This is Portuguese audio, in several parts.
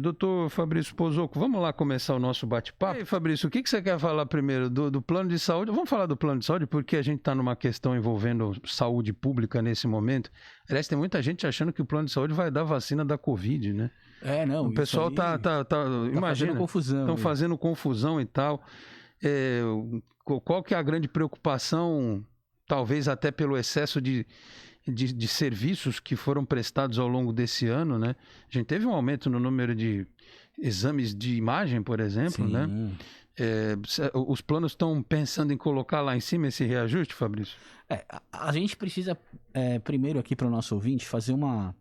Doutor Fabrício Pozocco, vamos lá começar o nosso bate-papo. E aí, Fabrício, o que você quer falar primeiro do plano de saúde? Vamos falar do plano de saúde porque a gente está numa questão envolvendo saúde pública nesse momento. Aliás, tem muita gente achando que o plano de saúde vai dar vacina da Covid, né? Não, o pessoal imagina, fazendo confusão. Estão fazendo confusão e tal. Qual que é a grande preocupação, talvez até pelo excesso de serviços que foram prestados ao longo desse ano, né? A gente teve um aumento no número de exames de imagem, por exemplo, né? Os planos estão pensando em colocar lá em cima esse reajuste, Fabrício? A gente precisa, primeiro aqui para o nosso ouvinte, fazer uma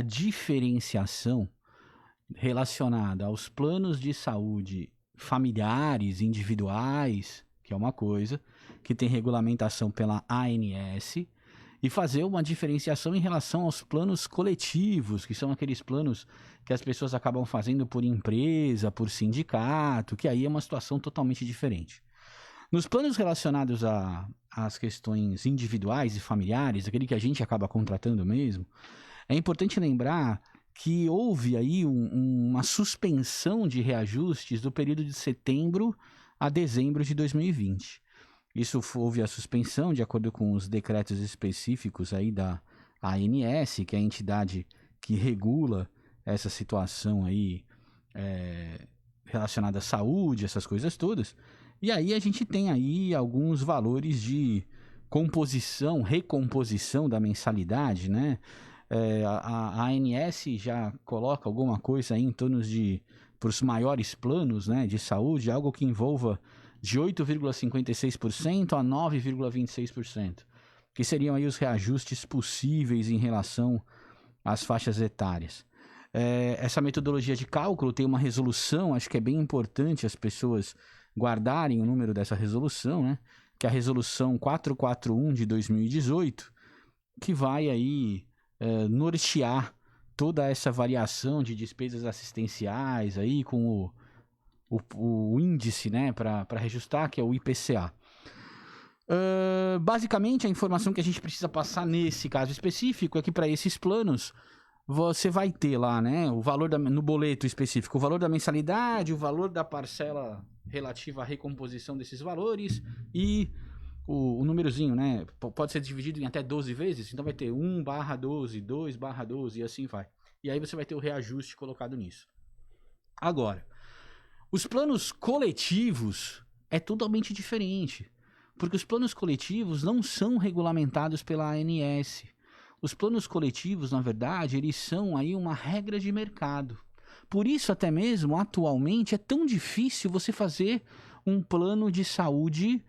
diferenciação relacionada aos planos de saúde familiares, individuais, que é uma coisa, que tem regulamentação pela ANS, e fazer uma diferenciação em relação aos planos coletivos, que são aqueles planos que as pessoas acabam fazendo por empresa, por sindicato, que aí é uma situação totalmente diferente. Nos planos relacionados às questões individuais e familiares, aquele que a gente acaba contratando mesmo, é importante lembrar que houve aí uma suspensão de reajustes do período de setembro a dezembro de 2020. Isso houve a suspensão de acordo com os decretos específicos aí da ANS, que é a entidade que regula essa situação aí relacionada à saúde, essas coisas todas. E aí a gente tem aí alguns valores de recomposição da mensalidade, né? A ANS já coloca alguma coisa aí em torno de, para os maiores planos, né, de saúde, algo que envolva de 8,56% a 9,26%, que seriam aí os reajustes possíveis em relação às faixas etárias. Essa metodologia de cálculo tem uma resolução, acho que é bem importante as pessoas guardarem o número dessa resolução, né, que é a resolução 441 de 2018, que vai aí nortear toda essa variação de despesas assistenciais aí com o índice, né, para reajustar, que é o IPCA. Basicamente, a informação que a gente precisa passar nesse caso específico é que para esses planos você vai ter lá, né, o valor no boleto específico, o valor da mensalidade, o valor da parcela relativa à recomposição desses valores e o númerozinho, né, pode ser dividido em até 12 vezes, então vai ter 1/12, 2/12 e assim vai. E aí você vai ter o reajuste colocado nisso. Agora, os planos coletivos é totalmente diferente, porque os planos coletivos não são regulamentados pela ANS. Os planos coletivos, na verdade, eles são aí uma regra de mercado. Por isso, até mesmo, atualmente, é tão difícil você fazer um plano de saúde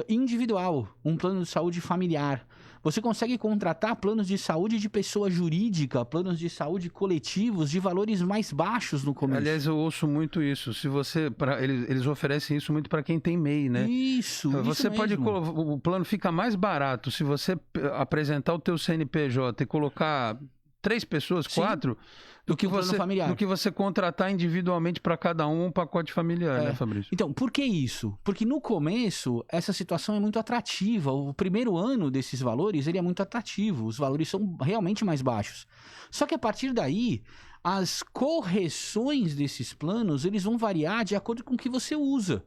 individual, um plano de saúde familiar. Você consegue contratar planos de saúde de pessoa jurídica, planos de saúde coletivos de valores mais baixos no começo. Aliás, eu ouço muito isso. Se você, eles oferecem isso muito para quem tem MEI, né? Isso o plano fica mais barato se você apresentar o teu CNPJ e colocar 3 pessoas, 4, do que você contratar individualmente para cada um pacote familiar, né, Fabrício? Então, por que isso? Porque no começo, essa situação é muito atrativa. O primeiro ano desses valores, ele é muito atrativo. Os valores são realmente mais baixos. Só que a partir daí, as correções desses planos, eles vão variar de acordo com o que você usa.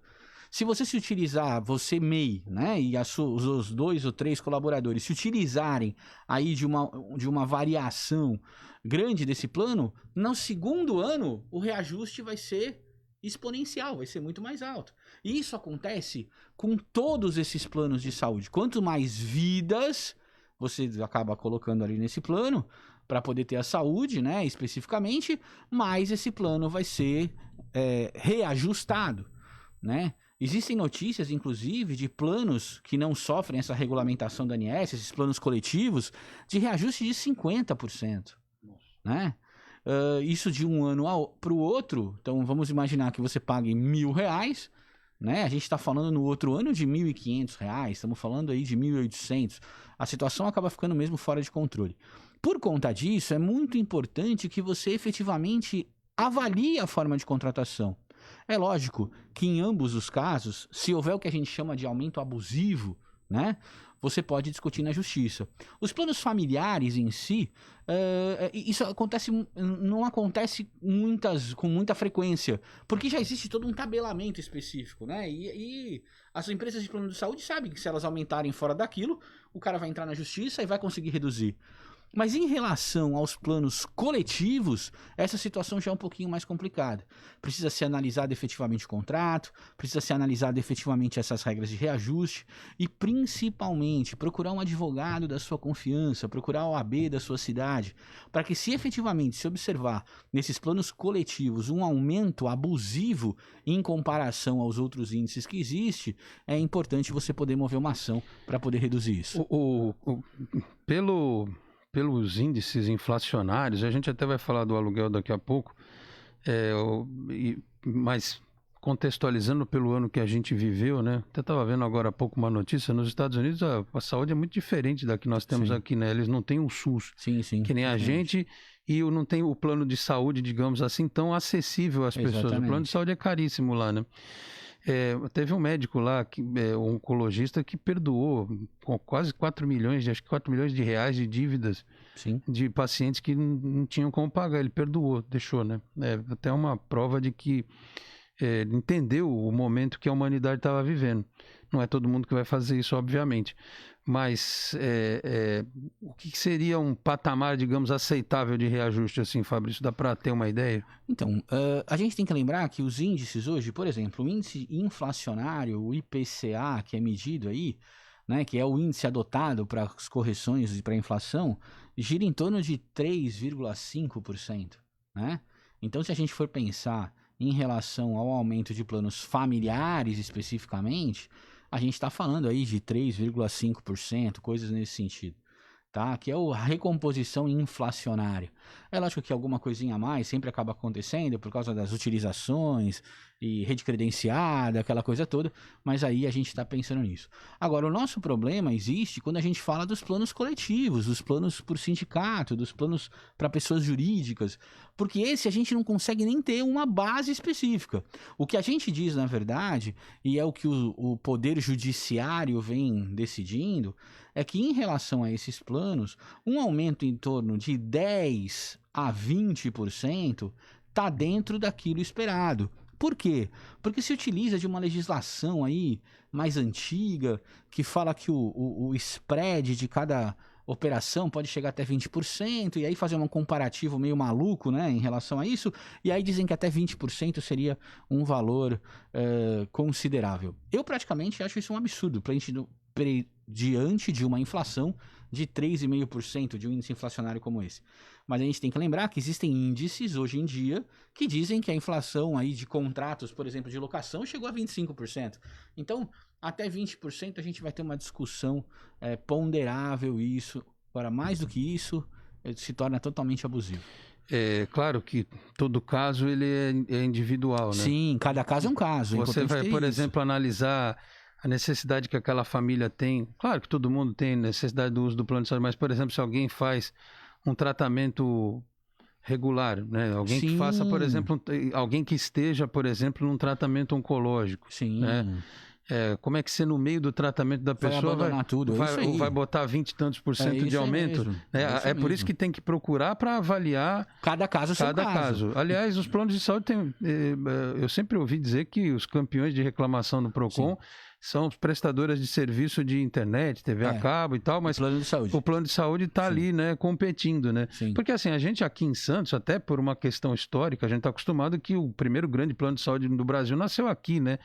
Se você se utilizar, você MEI, né, e os 2 ou 3 colaboradores se utilizarem aí de uma variação grande desse plano, no segundo ano o reajuste vai ser exponencial, vai ser muito mais alto. E isso acontece com todos esses planos de saúde. Quanto mais vidas você acaba colocando ali nesse plano, para poder ter a saúde, né, especificamente, mais esse plano vai ser reajustado, né? Existem notícias, inclusive, de planos que não sofrem essa regulamentação da ANS, esses planos coletivos, de reajuste de 50%. Né? Isso de um ano para o outro. Então, vamos imaginar que você pague R$1.000, né? A gente está falando no outro ano de R$1.500, estamos falando aí de 1.800. A situação acaba ficando mesmo fora de controle. Por conta disso, é muito importante que você efetivamente avalie a forma de contratação. É lógico que em ambos os casos, se houver o que a gente chama de aumento abusivo né? Você pode discutir na justiça. Os planos familiares em si, isso acontece, não acontece com muita frequência, porque já existe todo um tabelamento específico, né? E as empresas de plano de saúde sabem que se elas aumentarem fora daquilo, o cara vai entrar na justiça e vai conseguir reduzir. Mas em relação aos planos coletivos, essa situação já é um pouquinho mais complicada. Precisa ser analisado efetivamente o contrato, precisa ser analisado efetivamente essas regras de reajuste e, principalmente, procurar um advogado da sua confiança, procurar a OAB da sua cidade, para que, se efetivamente se observar nesses planos coletivos um aumento abusivo em comparação aos outros índices que existe, é importante você poder mover uma ação para poder reduzir isso. Pelos índices inflacionários, a gente até vai falar do aluguel daqui a pouco, mas contextualizando pelo ano que a gente viveu, né? Até estava vendo agora há pouco uma notícia, nos Estados Unidos a saúde é muito diferente da que nós temos aqui, né? Eles não têm um SUS, que nem a gente, e não tem o plano de saúde, digamos assim, tão acessível às pessoas. Exatamente. O plano de saúde é caríssimo lá, né? Teve um médico lá, um oncologista, que perdoou com quase 4 milhões, acho que 4 milhões de reais de dívidas de pacientes que não tinham como pagar. Ele perdoou, deixou, né? Até uma prova de que entendeu o momento que a humanidade estava vivendo. Não é todo mundo que vai fazer isso, obviamente. Mas o que seria um patamar, digamos, aceitável de reajuste, assim, Fabrício? Dá para ter uma ideia? Então, a gente tem que lembrar que os índices hoje, por exemplo, o índice inflacionário, o IPCA, que é medido aí, né, que é o índice adotado para as correções e para a inflação, gira em torno de 3,5%, né? Então, se a gente for pensar em relação ao aumento de planos familiares especificamente, a gente está falando aí de 3,5%, coisas nesse sentido, tá? Que é a recomposição inflacionária. É lógico que alguma coisinha a mais sempre acaba acontecendo por causa das utilizações e rede credenciada, aquela coisa toda, mas aí a gente está pensando nisso. Agora, o nosso problema existe quando a gente fala dos planos coletivos, dos planos por sindicato, dos planos para pessoas jurídicas, porque esse a gente não consegue nem ter uma base específica. O que a gente diz, na verdade, e é o que o Poder Judiciário vem decidindo, é que em relação a esses planos, um aumento em torno de 10 a 20% está dentro daquilo esperado. Por quê? Porque se utiliza de uma legislação aí mais antiga, que fala que o spread de cada operação pode chegar até 20%, e aí fazer um comparativo meio maluco, né, em relação a isso, e aí dizem que até 20% seria um valor considerável. Eu praticamente acho isso um absurdo, diante de uma inflação de 3,5% de um índice inflacionário como esse. Mas a gente tem que lembrar que existem índices hoje em dia que dizem que a inflação aí de contratos, por exemplo, de locação, chegou a 25%. Então, até 20% a gente vai ter uma discussão ponderável isso. Agora, mais do que isso, se torna totalmente abusivo. É claro que todo caso ele é individual, né? Sim, cada caso é um caso. Você vai, por exemplo, analisar a necessidade que aquela família tem. Claro que todo mundo tem necessidade do uso do plano de saúde, mas, por exemplo, se alguém faz um tratamento regular, né? Alguém que faça, por exemplo, alguém que esteja, por exemplo, num tratamento oncológico. Sim. Né? Como é que você, no meio do tratamento da pessoa, vai botar 20 e tantos por cento de aumento? É por isso que tem que procurar para avaliar cada caso. Aliás, os planos de saúde eu sempre ouvi dizer que os campeões de reclamação do PROCON são prestadoras de serviço de internet, TV a cabo e tal, mas o plano de saúde está ali, né, competindo, né? Sim. Porque assim, a gente aqui em Santos, até por uma questão histórica, a gente está acostumado que o primeiro grande plano de saúde do Brasil nasceu aqui, né?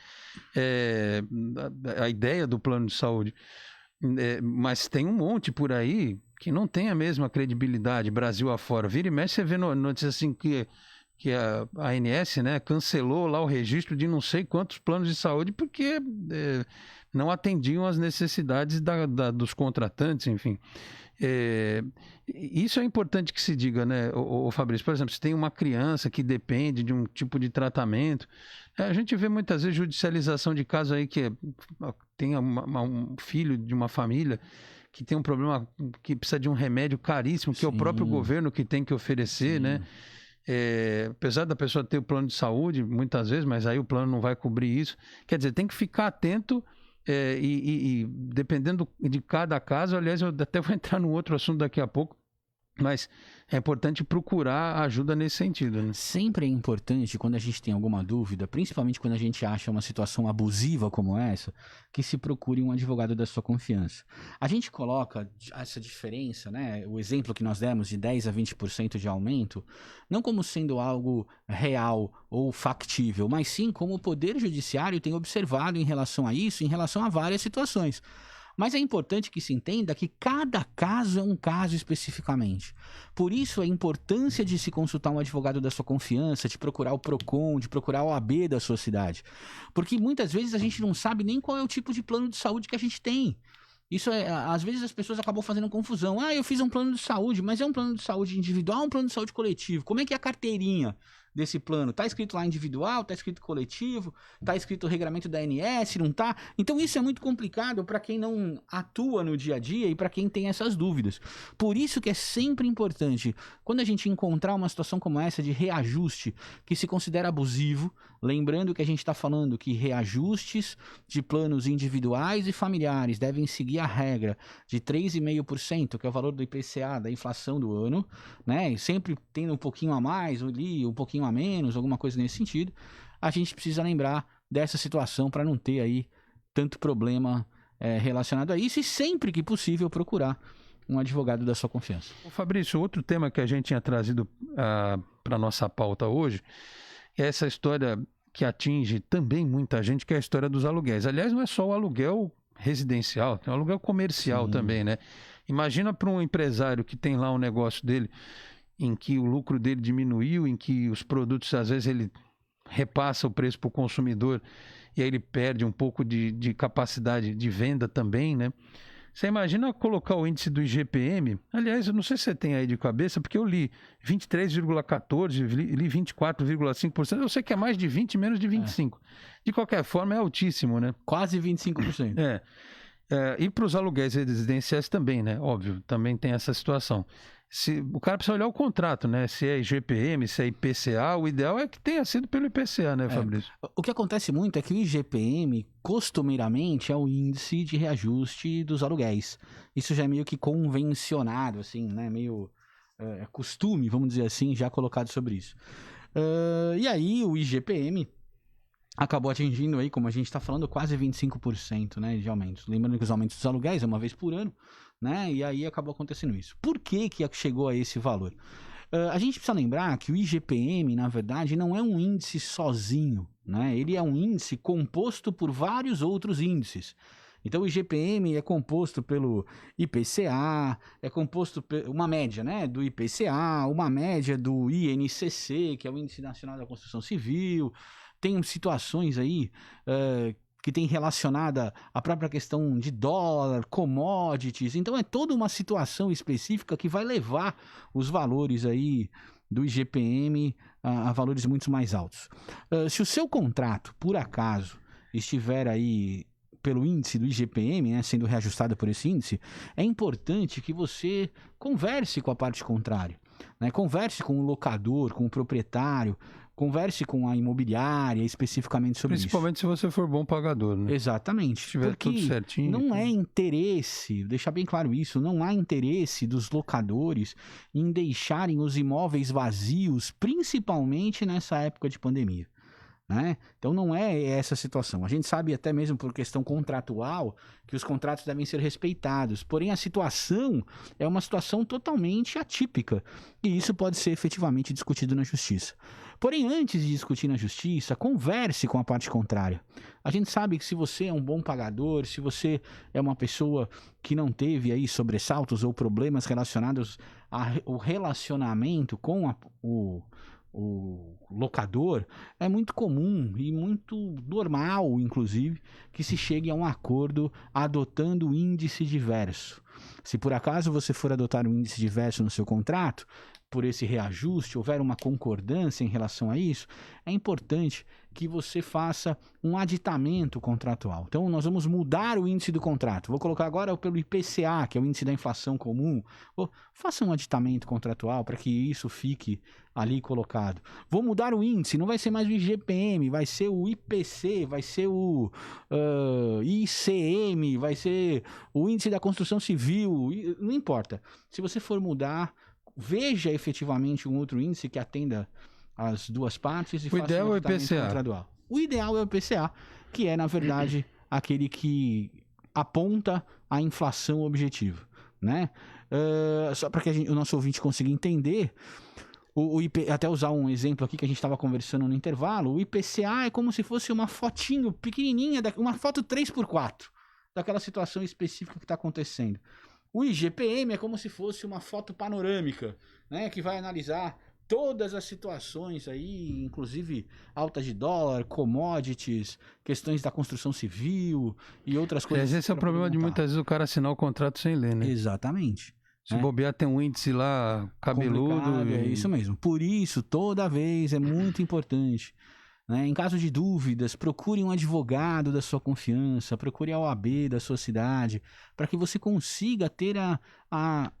A ideia do plano de saúde. Mas tem um monte por aí que não tem a mesma credibilidade, Brasil afora. Vira e mexe, você vê notícias assim que a ANS, né, cancelou lá o registro de não sei quantos planos de saúde porque não atendiam às necessidades dos contratantes, enfim. Isso é importante que se diga, né, o Fabrício? Por exemplo, se tem uma criança que depende de um tipo de tratamento, a gente vê muitas vezes judicialização de casos aí que tem um filho de uma família que tem um problema que precisa de um remédio caríssimo, que é o próprio governo que tem que oferecer, né? Apesar da pessoa ter o plano de saúde, muitas vezes, mas aí o plano não vai cobrir isso. Quer dizer, tem que ficar atento e dependendo de cada caso, aliás, eu até vou entrar no outro assunto daqui a pouco, mas é importante procurar ajuda nesse sentido, né? Sempre é importante, quando a gente tem alguma dúvida, principalmente quando a gente acha uma situação abusiva como essa, que se procure um advogado da sua confiança. A gente coloca essa diferença, né, o exemplo que nós demos de 10% a 20% de aumento, não como sendo algo real ou factível, mas sim como o Poder Judiciário tem observado em relação a isso, em relação a várias situações. Mas é importante que se entenda que cada caso é um caso especificamente. Por isso, a importância de se consultar um advogado da sua confiança, de procurar o PROCON, de procurar o OAB da sua cidade. Porque muitas vezes a gente não sabe nem qual é o tipo de plano de saúde que a gente tem. Isso às vezes as pessoas acabam fazendo confusão. Ah, eu fiz um plano de saúde, mas é um plano de saúde individual ou um plano de saúde coletivo? Como é que é a carteirinha desse plano? Tá escrito lá individual, tá escrito coletivo, tá escrito regramento da ANS, não tá? Então isso é muito complicado para quem não atua no dia a dia e para quem tem essas dúvidas. Por isso que é sempre importante, quando a gente encontrar uma situação como essa de reajuste que se considera abusivo, lembrando que a gente está falando que reajustes de planos individuais e familiares devem seguir a regra de 3,5%, que é o valor do IPCA, da inflação do ano, né? E sempre tendo um pouquinho a mais, ali, um pouquinho a menos, alguma coisa nesse sentido, a gente precisa lembrar dessa situação para não ter aí tanto problema relacionado a isso e sempre que possível procurar um advogado da sua confiança. Ô Fabrício, outro tema que a gente tinha trazido para a nossa pauta hoje é essa história que atinge também muita gente, que é a história dos aluguéis. Aliás, não é só o aluguel residencial, tem o aluguel comercial também, né? Imagina para um empresário que tem lá um negócio dele em que o lucro dele diminuiu, em que os produtos, às vezes, ele repassa o preço para o consumidor e aí ele perde um pouco de capacidade de venda também, né? Você imagina colocar o índice do IGPM, aliás, eu não sei se você tem aí de cabeça, porque eu li 23,14%, li 24,5%, eu sei que é mais de 20%, menos de 25%. De qualquer forma, é altíssimo, né? Quase 25%. E para os aluguéis residenciais também, né? Óbvio, também tem essa situação. O cara precisa olhar o contrato, né? Se é IGPM, se é IPCA, o ideal é que tenha sido pelo IPCA, né, Fabrício? O que acontece muito é que o IGPM, costumeiramente, é o índice de reajuste dos aluguéis. Isso já é meio que convencionado, assim, né? Meio costume, vamos dizer assim, já colocado sobre isso. E aí o IGPM acabou atingindo aí, como a gente está falando, quase 25%, né, de aumentos. Lembrando que os aumentos dos aluguéis é uma vez por ano, né? E aí acabou acontecendo isso. Por que chegou a esse valor? A gente precisa lembrar que o IGPM, na verdade, não é um índice sozinho, né? Ele é um índice composto por vários outros índices. Então o IGPM é composto pelo IPCA, é composto por uma média, né, do IPCA, uma média do INCC, que é o Índice Nacional da Construção Civil. Tem situações aí que tem relacionada à própria questão de dólar, commodities. Então é toda uma situação específica que vai levar os valores aí do IGPM a valores muito mais altos. Se o seu contrato, por acaso, estiver aí pelo índice do IGPM, né, sendo reajustado por esse índice, é importante que você converse com a parte contrária, né? Converse com o locador, com o proprietário, converse com a imobiliária especificamente sobre isso. Principalmente se você for bom pagador, né? Exatamente. Se tiver tudo certinho. Não é interesse, deixar bem claro isso, não há interesse dos locadores em deixarem os imóveis vazios, principalmente nessa época de pandemia, né? Então não é essa a situação. A gente sabe até mesmo por questão contratual que os contratos devem ser respeitados, porém a situação é uma situação totalmente atípica e isso pode ser efetivamente discutido na justiça. Porém, antes de discutir na justiça, converse com a parte contrária. A gente sabe que se você é um bom pagador, se você é uma pessoa que não teve aí sobressaltos ou problemas relacionados ao relacionamento com o locador, é muito comum e muito normal, inclusive, que se chegue a um acordo adotando o índice diverso. Se por acaso você for adotar um índice diverso no seu contrato, por esse reajuste, houver uma concordância em relação a isso, é importante que você faça um aditamento contratual. Então, nós vamos mudar o índice do contrato. Vou colocar agora pelo IPCA, que é o índice da inflação comum. Faça um aditamento contratual para que isso fique ali colocado. Vou mudar o índice, não vai ser mais o IGPM, vai ser o IPC, vai ser o ICM, vai ser o índice da construção civil, não importa. Se você for mudar, veja efetivamente um outro índice que atenda as duas partes e faça um aditamento contratual. O ideal é o IPCA, que é, na verdade, aquele que aponta a inflação objetiva, né? Só para que o nosso ouvinte consiga entender, até usar um exemplo aqui que a gente estava conversando no intervalo, o IPCA é como se fosse uma fotinho pequenininha, uma foto 3x4 daquela situação específica que está acontecendo. O IGPM é como se fosse uma foto panorâmica, né, que vai analisar todas as situações aí, inclusive alta de dólar, commodities, questões da construção civil e outras coisas. Esse é o problema de muitas vezes o cara assinar o contrato sem ler, né? Exatamente. Se bobear, tem um índice lá cabeludo. É isso mesmo. Por isso, toda vez é muito importante, né? Em caso de dúvidas, procure um advogado da sua confiança, procure a OAB da sua cidade, para que você consiga ter a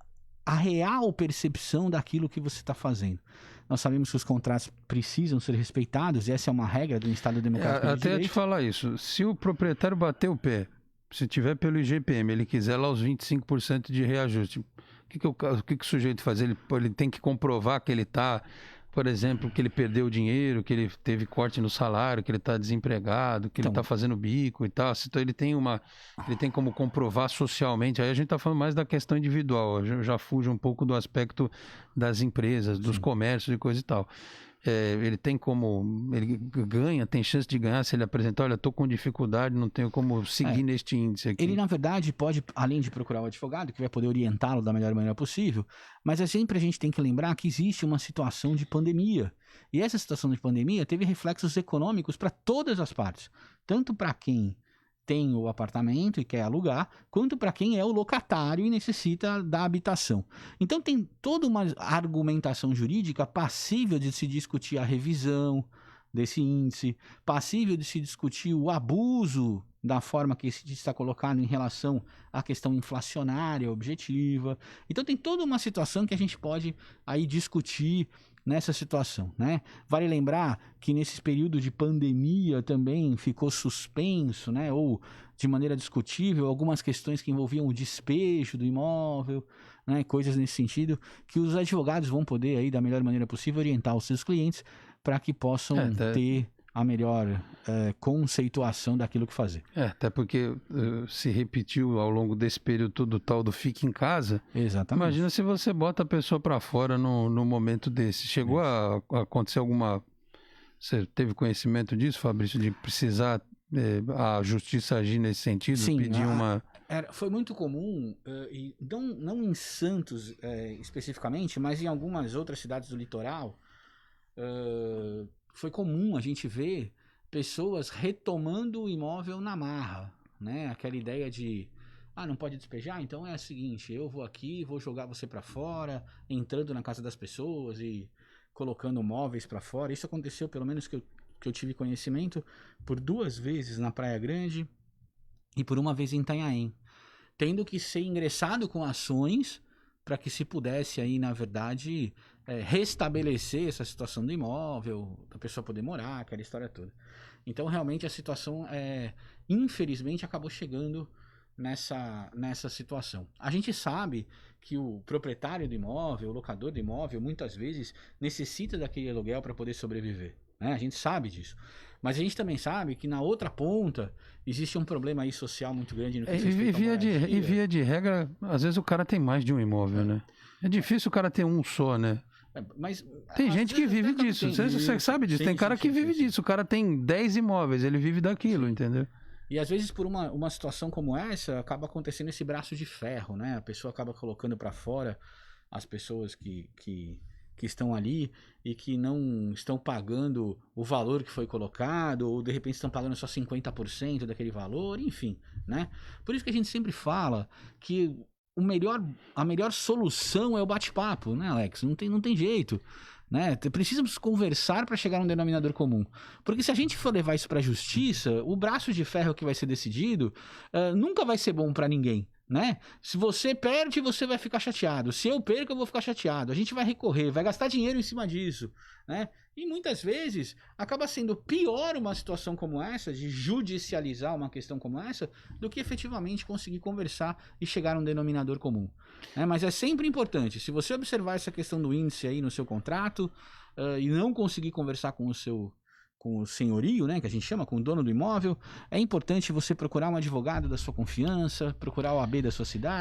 real percepção daquilo que você está fazendo. Nós sabemos que os contratos precisam ser respeitados, e essa é uma regra do Estado Democrático de Direito. Até te falar isso, se o proprietário bater o pé, se tiver pelo IGPM, ele quiser lá os 25% de reajuste, o que o sujeito faz? Ele tem que comprovar que ele está, por exemplo, que ele perdeu o dinheiro, que ele teve corte no salário, que ele está desempregado, que ele está fazendo bico e tal. Então ele tem como comprovar socialmente. Aí a gente está falando mais da questão individual. Eu já fujo um pouco do aspecto das empresas, dos comércios e coisa e tal. Ele tem chance de ganhar se ele apresentar, olha, estou com dificuldade, não tenho como seguir neste índice aqui. Ele, na verdade, pode, além de procurar o advogado, que vai poder orientá-lo da melhor maneira possível, mas sempre a gente tem que lembrar que existe uma situação de pandemia. E essa situação de pandemia teve reflexos econômicos para todas as partes, tanto para quem tem o apartamento e quer alugar, quanto para quem é o locatário e necessita da habitação. Então tem toda uma argumentação jurídica passível de se discutir a revisão desse índice, passível de se discutir o abuso da forma que esse índice está colocado em relação à questão inflacionária objetiva. Então tem toda uma situação que a gente pode aí discutir nessa situação, né? Vale lembrar que nesse período de pandemia também ficou suspenso, né, ou de maneira discutível, algumas questões que envolviam o despejo do imóvel, né, coisas nesse sentido, que os advogados vão poder aí da melhor maneira possível orientar os seus clientes para que possam ter a melhor conceituação daquilo que fazer. Até porque se repetiu ao longo desse período todo o tal do fique em casa. Exatamente. Imagina se você bota a pessoa para fora no momento desse. Chegou a acontecer alguma... Você teve conhecimento disso, Fabrício, de precisar a justiça agir nesse sentido? Sim, pedir uma... foi muito comum, e não em Santos especificamente, mas em algumas outras cidades do litoral, foi comum a gente ver pessoas retomando o imóvel na marra, né? Aquela ideia de, não pode despejar, então é o seguinte, eu vou aqui, vou jogar você para fora, entrando na casa das pessoas e colocando móveis para fora. Isso aconteceu, pelo menos que eu tive conhecimento, por 2 vezes na Praia Grande e por 1 vez em Itanhaém, tendo que ser ingressado com ações para que se pudesse aí, na verdade, restabelecer essa situação do imóvel, a pessoa poder morar, aquela história toda. Então, realmente, a situação, infelizmente, acabou chegando nessa situação. A gente sabe que o proprietário do imóvel, o locador do imóvel, muitas vezes necessita daquele aluguel para poder sobreviver, né? A gente sabe disso. Mas a gente também sabe que na outra ponta existe um problema aí social muito grande no que se respeita à moradia. E via de regra, às vezes o cara tem mais de um imóvel, né? É difícil o cara ter um só, né? Mas tem gente que vive disso. Você sabe disso. Tem cara que vive disso. O cara tem 10 imóveis, ele vive daquilo, entendeu? E às vezes por uma situação como essa, acaba acontecendo esse braço de ferro, né? A pessoa acaba colocando para fora as pessoas que estão ali e que não estão pagando o valor que foi colocado, ou de repente estão pagando só 50% daquele valor, enfim, né? Por isso que a gente sempre fala que a melhor solução é o bate-papo, né, Alex? Não tem jeito. Né? Precisamos conversar para chegar a um denominador comum. Porque se a gente for levar isso para a justiça, o braço de ferro que vai ser decidido nunca vai ser bom para ninguém. Né? Se você perde, você vai ficar chateado. Se eu perco, eu vou ficar chateado. A gente vai recorrer, vai gastar dinheiro em cima disso. Né? E muitas vezes acaba sendo pior uma situação como essa, de judicializar uma questão como essa, do que efetivamente conseguir conversar e chegar a um denominador comum. Mas é sempre importante, se você observar essa questão do índice aí no seu contrato e não conseguir conversar com o senhorio, né, que a gente chama, com o dono do imóvel, é importante você procurar um advogado da sua confiança, procurar o AB da sua cidade,